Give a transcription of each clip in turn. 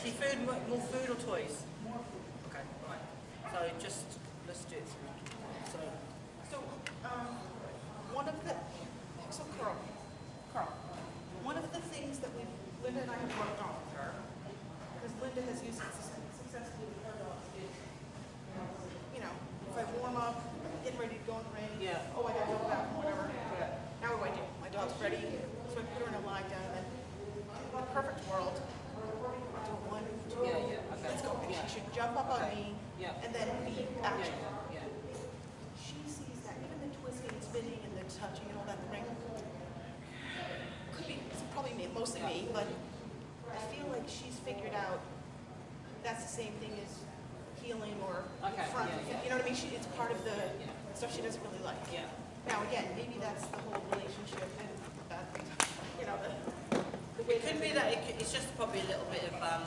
See food, more food or toys? More food. Okay, right. So just, let's do it through. So, One of the, so Carl, one of the things that Linda and I have worked on with her, because Linda has used it successfully with her dogs, is, you know, if I warm up, getting ready to go in the rain, yeah. oh, I gotta go to the bathroom, whatever. Yeah. Now what do? My dog's ready, so I put her in a lie down, and then in a perfect world, do one, two, Yeah, okay. let's go. And Yeah. she should jump up on me, Yeah. and then be action. Yeah. She sees that, even the twisting and spinning and the touching and all that, the ring, could be, it's probably me, mostly me, but I feel like she's figured out that's the same thing as healing or front, you know what I mean? It's part of the stuff she doesn't really like. Yeah. Now again, maybe that's the whole relationship and bad things, you know, the way It could be that it's just probably a little bit of, yeah.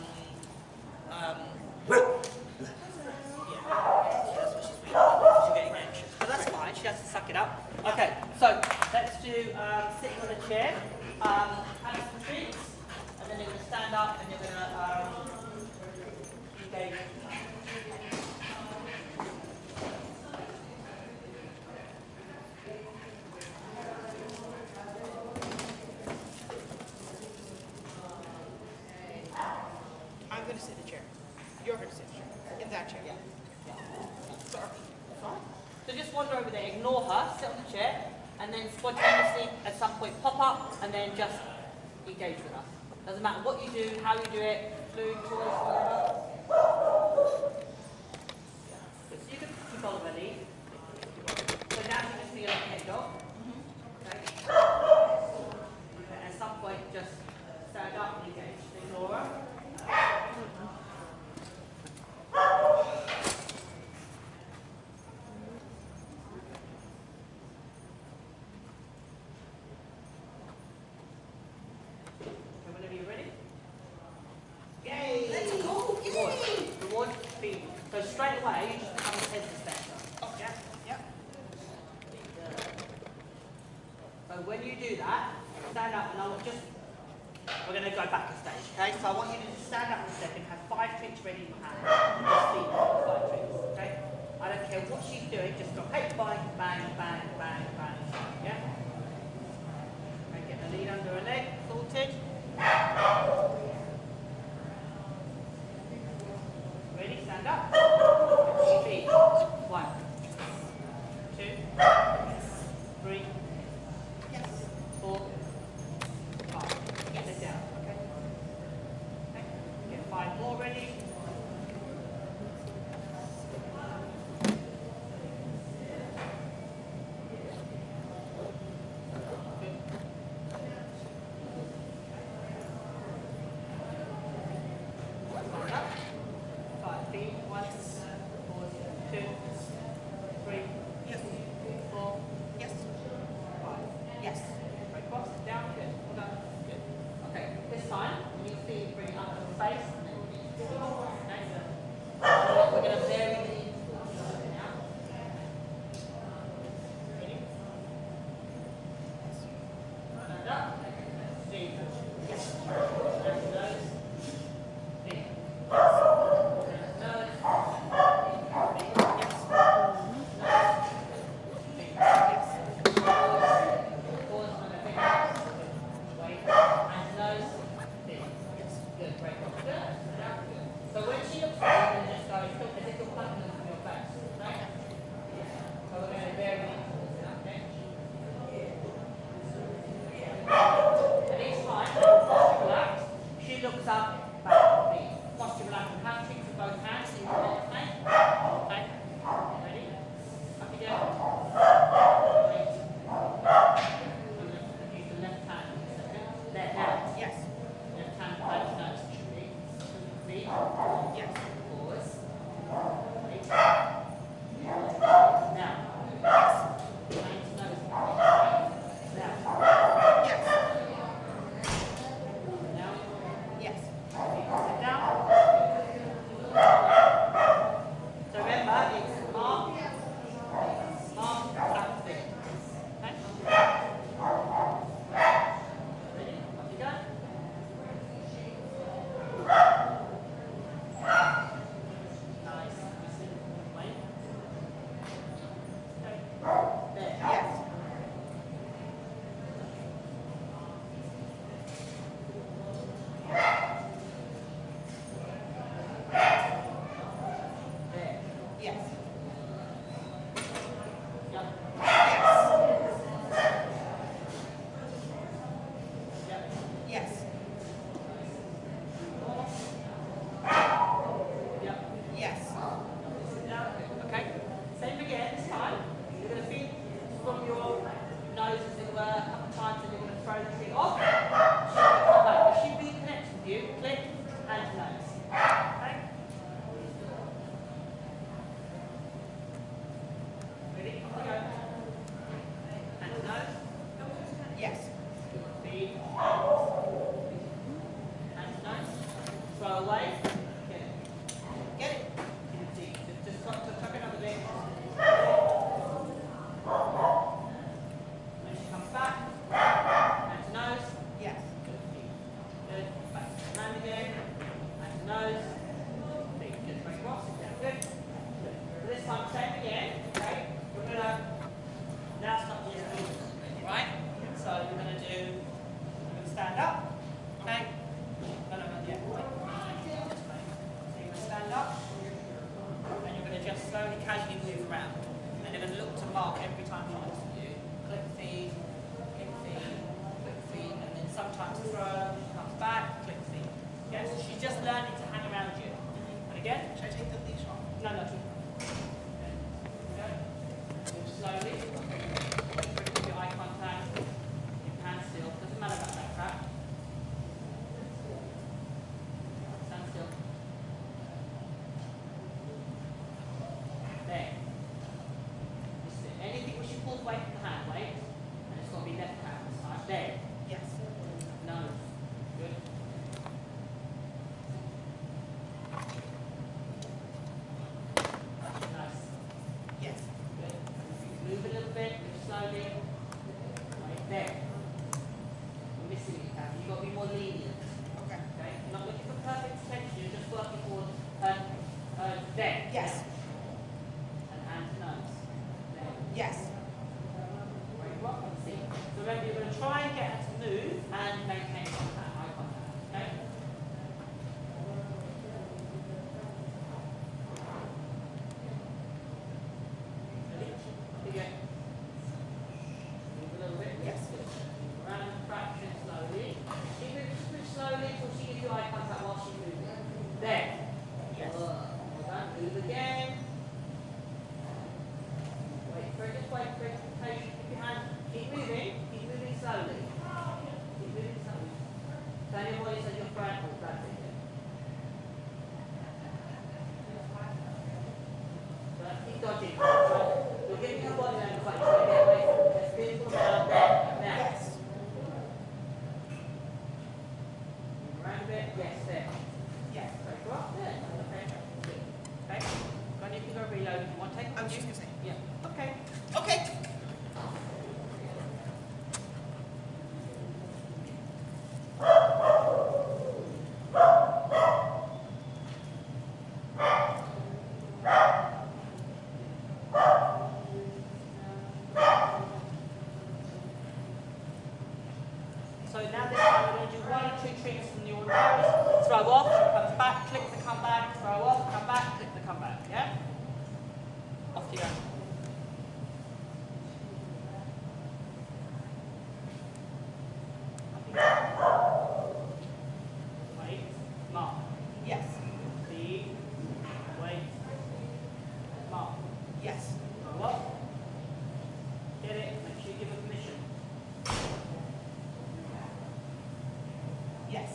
That's what she's feeling. She's getting anxious. But that's fine, she has to suck it up. Okay, so let's do sitting on a chair, have some treats, and then you're going to stand up and you're going to engage. I'm going to sit in a chair. You're going to sit in a chair. In that chair. Yeah. Sorry. So just wander over there, ignore her, sit on the chair, and then spontaneously at some point pop up and then just engage with her. Doesn't matter what you do, how you do it, food, toys, whatever. So you can keep on with it. So now you just feel like a head dog. Okay. At some point just stand up and engage. Ignore her. Whenever you're ready. Yay! Let's go! Yay! Reward feed. So straight away, you just become a test dispenser. Oh, yeah. Yep. So when you do that, stand up and we're going to go back a stage, okay? So I want you to just stand up for a second, have 5 tricks ready in your hand. Just feed her 5 tricks, okay? I don't care what she's doing, just go, hey, bang, bang, bang, bang, bang, yeah? Okay, get the lead under her leg, sorted. Ready, stand up. Feed. 1, 2, 3, Yes. 4, 5. Get it down, okay? Okay. Get 5 more ready. Good. Stand up. 5 feet. 1, 2, 3, Yes. 4, Yes. 5. Yes. Right, cross, down, good, well done, good. Okay, this time, you see, bring it up to the face, and then okay, so we're going to vary the intervals now. Ready? Stand up, see, yes, down to nose, in, nose, so when she looks at you, just go as if you're punching them from your face, okay? So we're going to vary the intervals now, okay? And each time, once you relax, she looks up, back, please. Once you relax, and have tricks with both hands, so you can okay? Okay? Ready? Up again. Great. Use the left hand in a second. Left hand. Yes. Left hand close, no, it should be. Feet. Yes. Pause. Wait. Now. Hands, nose. Now. Yes. Now. Yes. away. Get it. Get it. Just tuck it under there. When she comes back, and to nose. Yes. Good. Back to the hand again. And to nose. Just break across. Good. Good. This time, same again. Okay. We're going to now start to move. Right? So we're going to stand up. Okay? No, yeah. So you're going to stand up. And you're going to just slowly, casually move around. And you're going to look to mark every time she looks at you. Click feed, click feed, and then sometimes throw, comes back, click feed. Yeah, so she's just learning to hang around you. And again, Should I take the leash off? no. Okay. Move slowly. Keep your eye contact. Keep your hands still. Doesn't matter about that crap. Stand still. There. Anything which you pull away from the hand, wait. And it's going to be left hand this time. There. Yes. Nose. Good. Nice. Yes. Good. Move a little bit, move slowly. Right there. You're missing it, Kathy. You've got to be more lenient. Okay. Okay? You're not looking for perfect tension, you're just working towards there. Yes. And hand to nose. There. Yes. Right, rock and see. So remember, you're going to try and get her to move and maintain contact, eye contact. Okay? Ready? Again. Move a little bit. Yes. Around the fraction slowly. Keep it just slowly until she gives you eye contact while she's moving. There. Yes. Well done. Move again. Wait for it. Just wait for it. Patient. Keep your hand. Keep moving. Keep moving slowly. Keep moving slowly. Turn your voice as your friend. Oh, that's it. So keep dodging. You're giving your body language like you're trying to get away from it. Just move from around there. Now. Yes. Move around a bit. Yes, there. Yes. Great. Go up there. Okay. Good. Okay. Go on, you can go reload if you want. Take I was just going to say. Yeah. Okay. Okay. So now this time we're going to do 1 or 2 triggers from the ordinaries. Throw off, she comes back, click the come back, throw off, come back, click the come back. Yeah? Off you go. Wait, mark. Yes. Feed, wait, mark. Yes. Throw off. Get it, make sure you give her permission. Yes.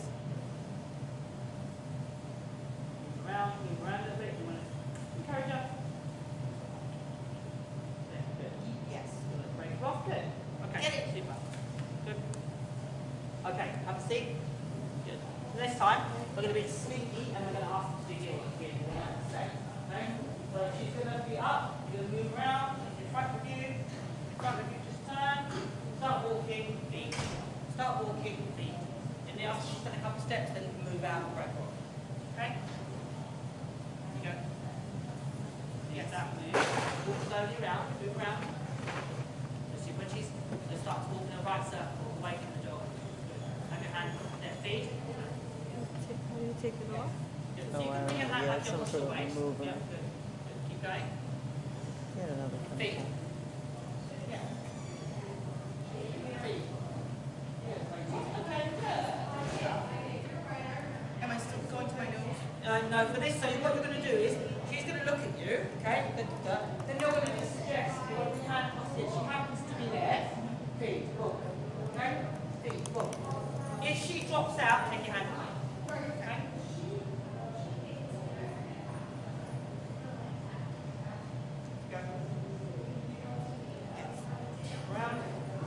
Move around a little bit. You want to encourage her. There, good. Yes. Let's break it off. Good. Okay. Get it. Super. Good. Okay. Have a seat. Good. Next time we're going to be sneaky and we're going to ask her to do yours again. Okay. So she's going to be up. You're going to move around. In front of you. In front of you. Just turn. Start walking. Feet. Start walking. Feet. And then after she's done a couple of steps, then move out and break off. Okay. You go. Yes, that move. Walk slowly around, move around. Just see when she's starts walking in a right circle, away from the door. Good. Have your hand on their feet. How do you take it off? Good. So Oh, you can bring your hand yeah, like some across sort the of waist. movement. Yeah, good. Good. Keep going. Get another Feet. pencil. Yeah. Feet. Yes, thank you. Okay, good. Am I still going to my nose? No, for this, so what you're going to do is, she's going to look at you, okay? Then you're going to just suggest, you want your hand across it. She happens to be there. Feet, walk. Okay? Feet, walk. If she drops out, take your hand away. Okay? Go. Round,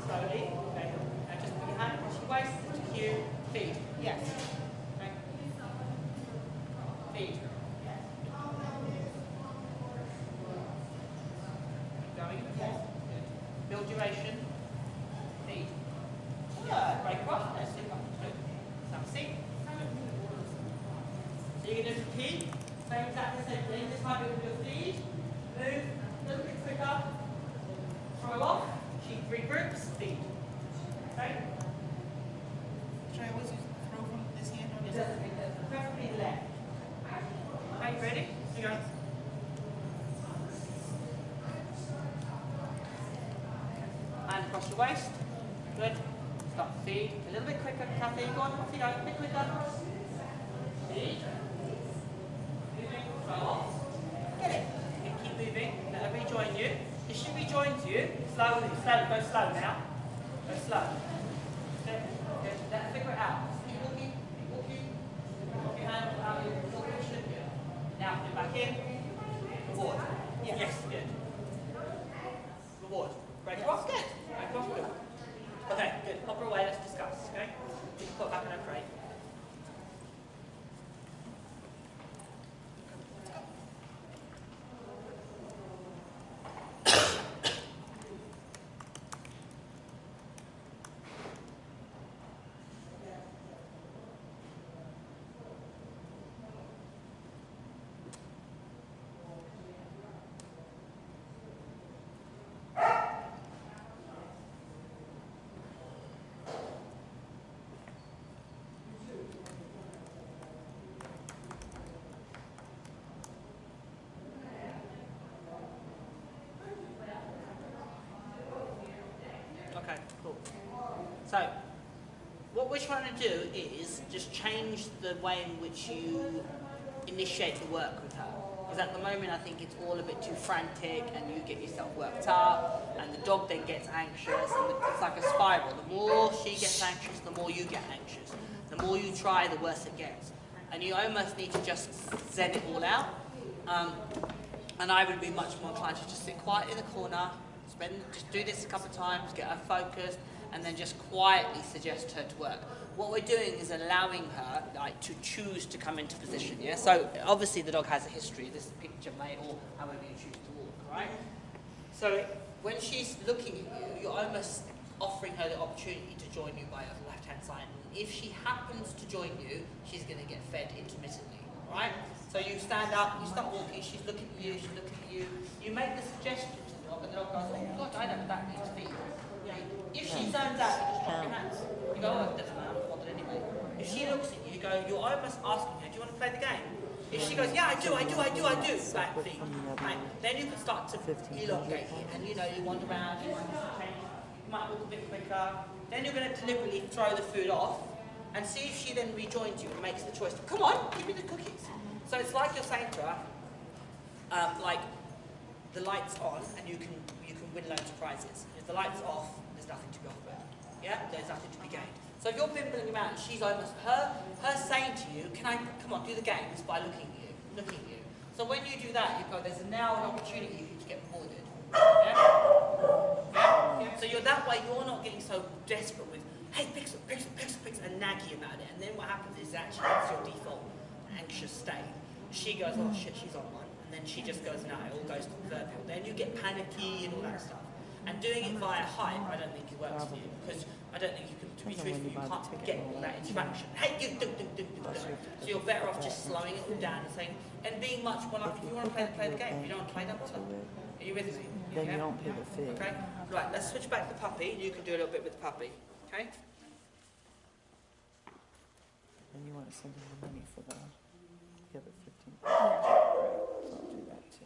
slowly. Okay. Now just put your hand across your waist to cue feet. Yes. Okay? You're going to repeat, same exact same thing. This time you're going to do a feed, move, a little bit quicker, throw off, she regroups, feed. Okay? Should I always use throw from this hand or It this? doesn't make sense. Preferably the left. Okay, ready? So go. And across your waist. Good. Start to feed. A little bit quicker, Kathy. Go on, off you go. A bit quicker. Feed. Moving. Throw off. Get it. Okay, keep moving. Let her rejoin you. If she rejoins you, slowly, go slow now. Go slow. Okay. Okay. Let her figure it out. Keep walking. Keep walking. Keep your hand out. Now, get back in. Reward. Yes, good. Reward. Break off. Good. Break off. Good. Okay, good. Pop her away. Let's discuss. Okay. You can put her back in her crate. Okay, cool. So, what we're trying to do is just change the way in which you initiate the work with her. Because at the moment I think it's all a bit too frantic and you get yourself worked up and the dog then gets anxious and it's like a spiral. The more she gets anxious, the more you get anxious. The more you try, the worse it gets. And you almost need to just zen it all out. And I would be much more inclined to just sit quietly in the corner, just do this a couple of times, get her focused, and then just quietly suggest her to work. What we're doing is allowing her to choose to come into position, yeah? So obviously the dog has a history, this picture may, or however you choose to walk, right? So when she's looking at you, you're almost offering her the opportunity to join you by her left-hand side. If she happens to join you, she's going to get fed intermittently, right? So you stand up, you start walking, she's looking at you, she's looking at you, you make the suggestion to the dog, and the dog goes, oh God, I know that needs feed. If she zones out, you just drop your hands. You go, oh, it doesn't matter, I'm not bothered anyway. If she looks at you, you go, you're almost asking her, do you want to play the game? If she goes, yeah, I do, back feet. Right. Then you can start to elongate it, and you know, you wander around, you might walk a bit quicker. Then you're going to deliberately throw the food off, and see if she then rejoins you and makes the choice to, come on, give me the cookies. So it's like you're saying to her, like, the light's on, and you can win loads of prizes. If the light's off, there's nothing to be offered. Yeah, there's nothing to be gained. So if you're bimbling around, she's almost her saying to you, come on, do the games by looking at you. So when you do that, you go, there's now an opportunity for you to get rewarded. Yeah? Yeah? So that way you're not getting so desperate with, hey, pixel, and naggy about it. And then what happens is actually that's your default anxious state. She goes, oh shit, she's on one. And then she just goes, no, it all goes to the proverbial. Then you get panicky and all that stuff. And doing it via hype, I don't think it works for you. Because I don't think you can, to be truthful, you can't get all that interaction. Hey, you do. So you're better off just slowing it all down and saying, and being much more like, if you want to play the game, if you don't want to play, don't bother. Are you with me? Then you don't pay the fee. Okay? Right, let's switch back to the puppy. You can do a little bit with the puppy. Okay? And you want to send him the money for the other 15. So I'll do that too.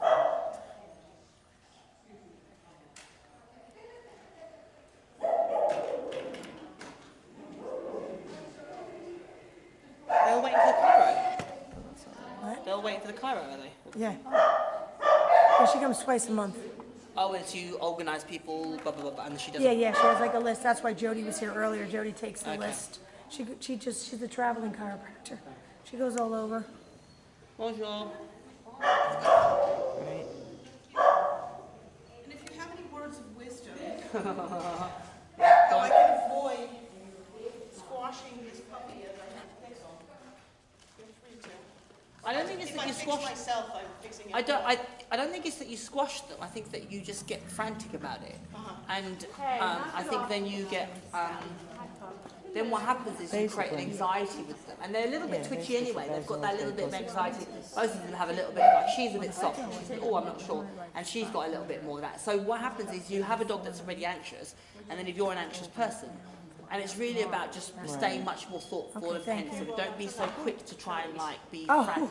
They're waiting for the Cairo. What? They're waiting for the Cairo, are they? Yeah. Well, she comes twice a month. Oh, and so you organise people, blah, blah, blah, and she does Yeah, it. yeah, she has like a list. That's why Jody was here earlier. Jody takes the Okay. list. She's a traveling chiropractor. She goes all over. Bonjour. Right? And if you have any words of wisdom, how I can avoid squashing this puppy as I pixel, feel free to. I don't think it's If that I you fix squash. myself, I'm fixing it. I don't think it's that you squash them. I think that you just get frantic about it, Uh-huh. and I think then you get then what happens is you create an Basically. anxiety with them. And they're a little bit Yeah, twitchy basically, anyway. They've that's got all that it's little bit of like. anxiety. Both of them have a little bit, like she's a bit soft. She said, oh, I'm not sure. And she's got a little bit more of that. So what happens is you have a dog that's already anxious, and then if you're an anxious person, and it's really about just staying much more thoughtful Okay, and thank pensive. Don't be so quick to try and like be Oh.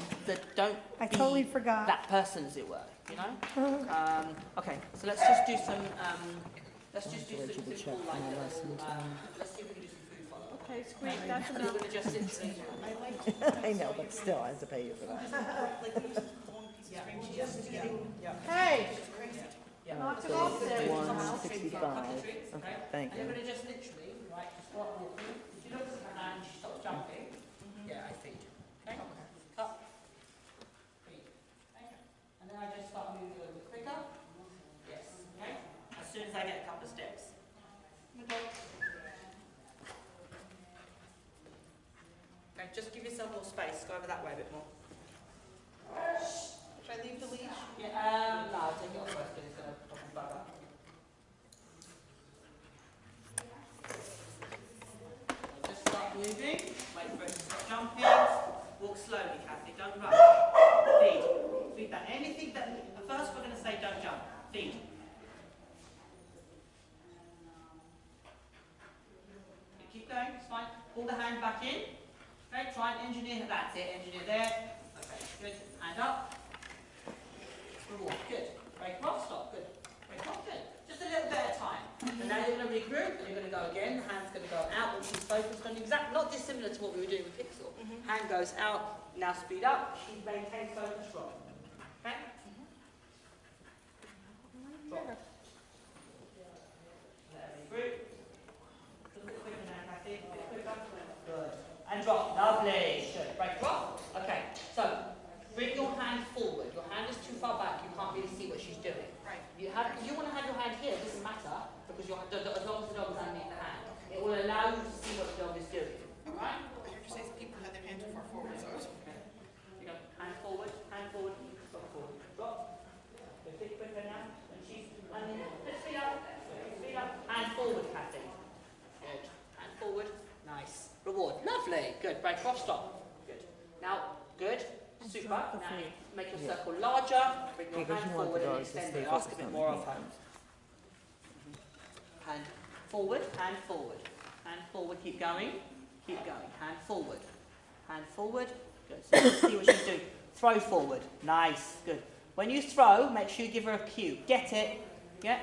don't I be totally forgot. that person, as it were. You know? Okay, so let's just do some To the check simple for like my lessons. let's see if we can do some food follow. Okay, sweet, that's And we're going to just literally I know, but still, I have to pay you for that. like use a long piece of string she uses to get. Hey! Knock it So off there. 165. Okay, thank And you're you. going to just literally, right, just start walking. She looks at her hand, she stops jumping. Yeah, I feed. Okay? Up. Feed. Okay. And then I just start moving a little bit quicker. Yes. Okay? As soon as I get a couple of steps. Okay, just give yourself more space. Go over that way a bit more. Should I leave the leash? Yeah, no, I'll take it off first because it's going to probably bug up. Just start moving. Wait for it to stop jumping. Walk slowly, Kathy. Don't rush. Feed. Feed that. Anything that... First we're going to say don't jump. Feed. Okay, keep going. It's fine. Pull the hand back in. Okay, try and engineer. That's it. Engineer there. Okay, good. Hand up. Reward. Good. Break off. Stop. Good. Break off. Good. Just a little bit at a time. And now you're going to regroup and you're going to go again. The hand's going to go out when she's focused on exact, not dissimilar to what we were doing with Pixel. Hand goes out. Now speed up. She maintains focus. Drop. Okay. Drop. Regroup. A little bit quicker now, Kathy. A bit quicker. Good. And drop. Lovely. Good. Break. Drop. Okay. So bring your hand forward. Your hand is too far back. You can't really see what she's doing. Right. You want to have your hand here. It doesn't matter because as long as the dog is underneath the hand, it will allow you to see what the dog is doing. All right. I heard you say some people had their hand too far forward, so I was... You go hand forward, stop forward, drop. A bit quicker now. And she's speed up. Speed up. Hand forward, Kathy. Good. Hand forward. Nice. Reward. Lovely. Good. Break off. Stop. Good. Now. Good. Super. Now make your circle larger. Bring your Because hand you want forward the and dog to extend stay it. Ask a focused bit on more the of her. hand. Hand forward, hand forward. Hand forward, keep going. Keep going. Hand forward. Hand forward. Good. So let's see what she's doing. Throw forward. Nice. Good. When you throw, make sure you give her a cue. Get it. Yeah?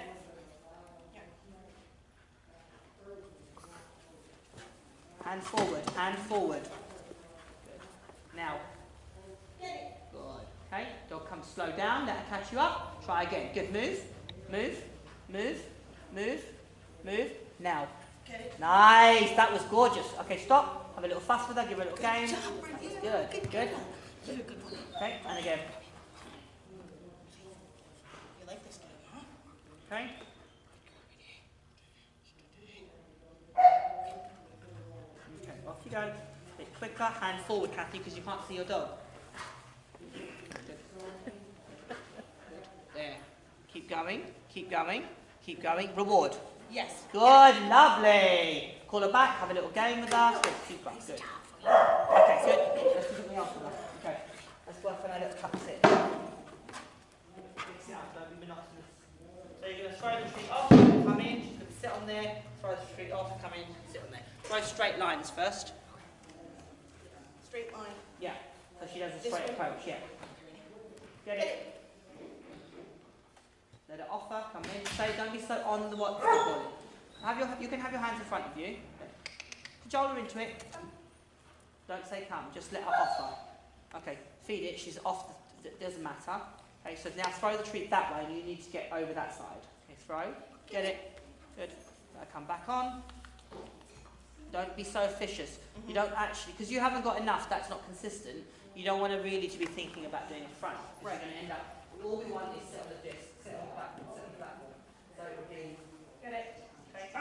Hand forward. Hand forward. Good. Now. Get it. Good. Okay. Dog comes slow down. Let her catch you up. Try again. Good. Move. Move. Move. Move. Move. Now. Get it? Nice. That was gorgeous. Okay, stop. Have a little fuss with her. Give her a little game. Good. Good. You're a good one. Okay. And again. You like this game, huh? Okay. Okay. Off you go. A bit quicker. Hand forward, Kathy, because you can't see your dog. Good. There. Keep going. Keep going. Keep going. Reward. Yes. Good, lovely. Call her back, have a little game with us. Good, super, good. Okay, good. Let's do something else with her. Okay, let's work on our little cup sit. Mix it up, don't be monotonous. So you're going to throw the treat off, come in, she's going to sit on there, throw the treat off, come in, sit on there. Throw straight lines first. Straight line. Yeah, so she does a This straight way? approach, yeah. Get it? Let it offer, come in. Say, don't be so on the what body. You can have your hands in front of you. Cajole her into it. Don't say come, just let her offer. Okay, feed it, she's off, it doesn't matter. Okay, so now throw the treat that way and you need to get over that side. Okay, throw, get it, good. Let her come back on. Don't be so officious. You don't actually, because you haven't got enough, that's not consistent. You don't want to really to be thinking about doing it front. Right. You're going to end up, all we want is sit on the disc, sit on the platform, sit on the platform. So it would be, get it, okay, so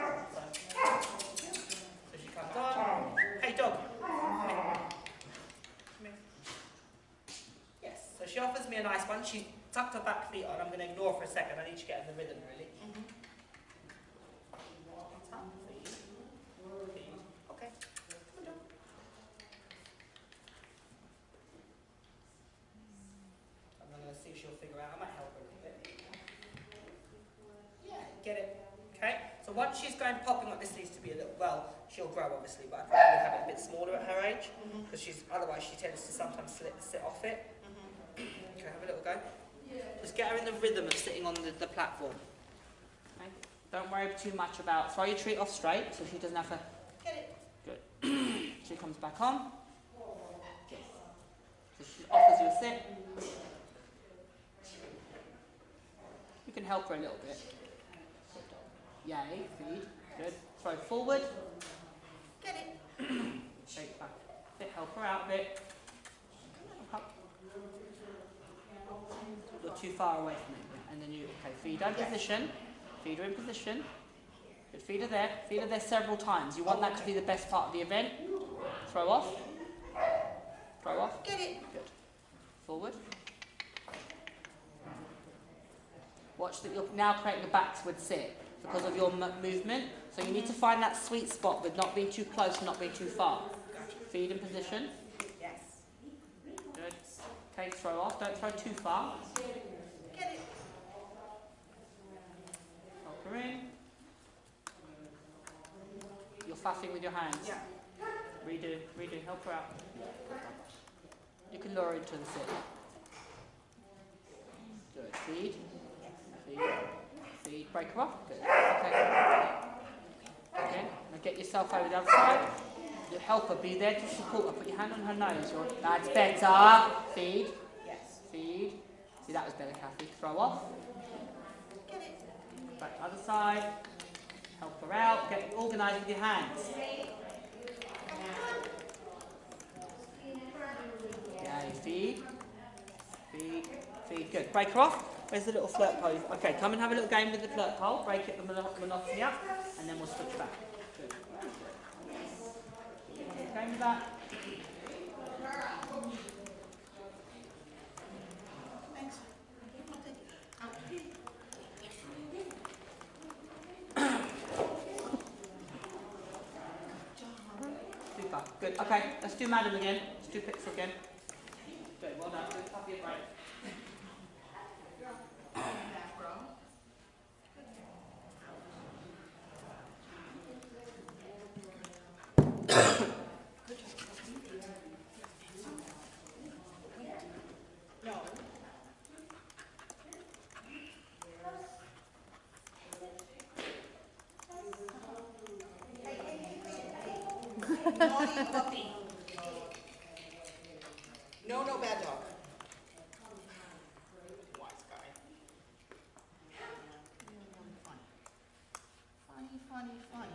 she comes on. Hey dog. Come here. Yes, so she offers me a nice one. She tucked her back feet on. I'm going to ignore her for a second. I need to get in the rhythm really. Tuck, feed, feed. Okay, figure out. I might help her a little bit. Yeah, get it. Okay? So once she's going popping up, this needs to be a little, well, she'll grow obviously, but I'd probably have it a bit smaller at her age, because otherwise she tends to sometimes sit off it. Okay, have a little go. Just get her in the rhythm of sitting on the platform. Okay? Don't worry too much about, throw your treat off straight so she doesn't have to. Get it. Good. She comes back on. Good. So she offers you a sit. You can help her a little bit. Yay, feed. Good. Throw forward. Get it. Shake back. Bit, help her out a bit. Up. You're too far away from it. And then you, okay, feed her in position. Feed her in position. Good, feed her there. Feed her there several times. You want that to be the best part of the event. Throw off. Throw off. Get it. Good. Forward. Watch that you're now creating a backward sit because of your movement. So you need to find that sweet spot with not being too close and not being too far. Feed in position. Yes. Good. Okay, throw off. Don't throw too far. Get it. Help her in. You're faffing with your hands. Yeah. Redo, redo. Help her out. You can lower into the sit. Good. Feed. Feed. Feed. Break her off. Good. Okay. Okay. Now get yourself over the other side. You help her. Be there to support her. Put your hand on her nose. That's better. Feed. Yes. Feed. See, that was better, Kathy. Throw off. Get it. Back to the other side. Help her out. Get organised with your hands. Yeah, feed. Feed. Feed. Good. Break her off. Where's the little flirt pole? Okay, come and have a little game with the flirt pole. Break it, the monotony up, and then we'll switch back. Good. Game with that. Thanks. Super. Good. Okay, let's do Madam again. Let's do Pixel again. Good. Well done. Good. Puppy and break. No. Naughty puppy. No, no bad dog. Wise guy. Funny, funny, funny.